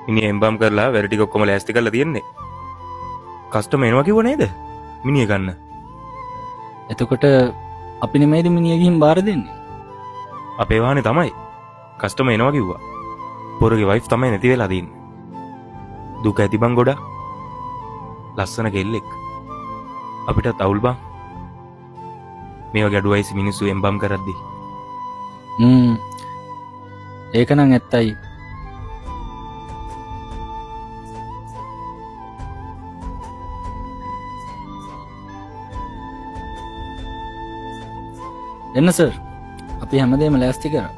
මිනිහ එම්බම් කරලා වැඩ ටික ඔක්කොම ලෑස්ති කරලා තියෙන්නේ. කස්ටමර් එනවා කිව්ව නේද? මිනිහ ගන්න. එතකොට අපි නෙමෙයිද මිනිහ ගිහින් බාර දෙන්නේ? අපේ වාහනේ තමයි. කස්ටමර් එනවා කිව්වා. පොරගේ වයිෆ් තමයි නැති වෙලා තියෙන්නේ. දුක ඇති බං ගොඩක්. ලස්සන කෙල්ලෙක්. අපිටත් අවුල් බං. මේ වගේ අඩු වයසි මිනිස්සු එම්බම් කරද්දි. ඒක නම් ඇත්තයි. එන්න සර්, අපි හැමදේම ලෑස්ති කරා.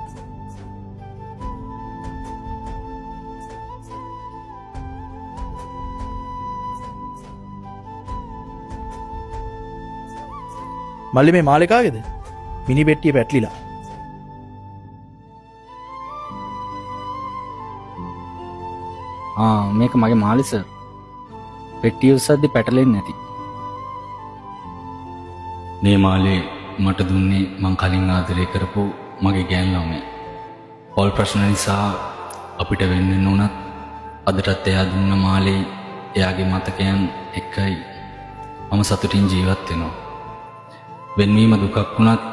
මල්ලි මේ මාලිකාගේද? මිනි පෙට්ටිය පැටලිලා. මේක මගේ මාලි සර්. පෙට්ටිය උස්සද්දි පැටලෙන්නේ නැති. මේ මාලේ මට දුන්නේ මං කලින් ආදරය කරපු මගේ ගෑන් ළමයා. පොල් ප්‍රශ්න නිසා අපිට වෙන්න උනත් අදටත් එයා දුන්න මාලේ එයාගේ මතකයන් එක්කයි මම සතුටින් ජීවත් වෙනවා. වෙන්වීම දුකක් වුණත්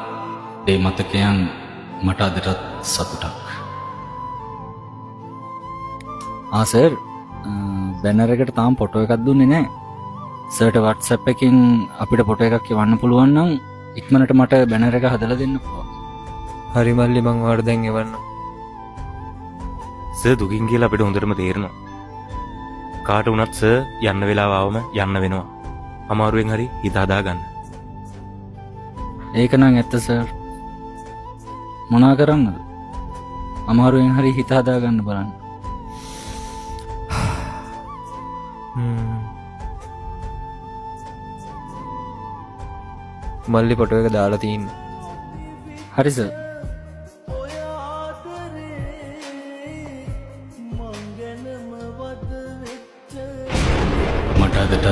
ඒ මතකයන් මට අදටත් සතුටක්. සර්, බැනර් එකට තාම ෆොටෝ එකක් දුන්නේ නැහැ. සර්ට WhatsApp එකකින් අපිට ෆොටෝ එකක් එවන්න පුළුවන් නම් ඉක්මනට මට බැනර් එක හදලා දෙන්න පුළුවන්. හරි මල්ලි, මං ඔයාලට දැන් එවන්න. සර් දුකින් කියලා අපිට හොඳටම තේරෙනවා. කාට වුණත් සර් යන්න වෙලාව ආවම යන්න වෙනවා. අමාරුවෙන් හරි හිත හදා ගන්න. ඒක නම් ඇත්ත සර්. මොනා කරන්නද? අමාරුවෙන් හරි හිත හදා ගන්න බලන්න. මල්ලි ෆොටෝ එක දාලා තියෙන්නේ. හරි සර්. මට අදටත්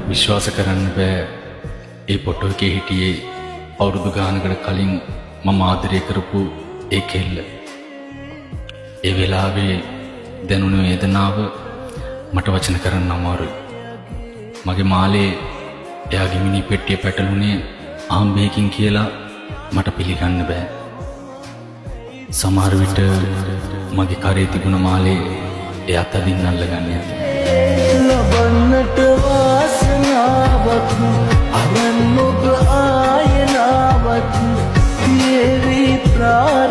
විශ්වාස කරන්න බෑ ඒ ෆොටෝ එකේ හිටියේ අවුරුදු ගානකට කලින් මම ආදරය කරපු ඒ කෙල්ල. ඒ වෙලාවේ දැනුණු වේදනාව මට වචන කරන්න අමාරුයි. මගේ මාලේ එයාගේ මිනි පෙට්ටිය පැටලුනේ ආම්බේකින් කියලා මට පිළිගන්න බෑ. සමහර විට මගේ කරේ තිබුණ මාලේ එයාත් අදින් අල්ලගන්න ඇති. ලබන්නට වාසනාවක් අරන් ඔබ ආයනාවක් පියවි ප්‍රාර්ථනා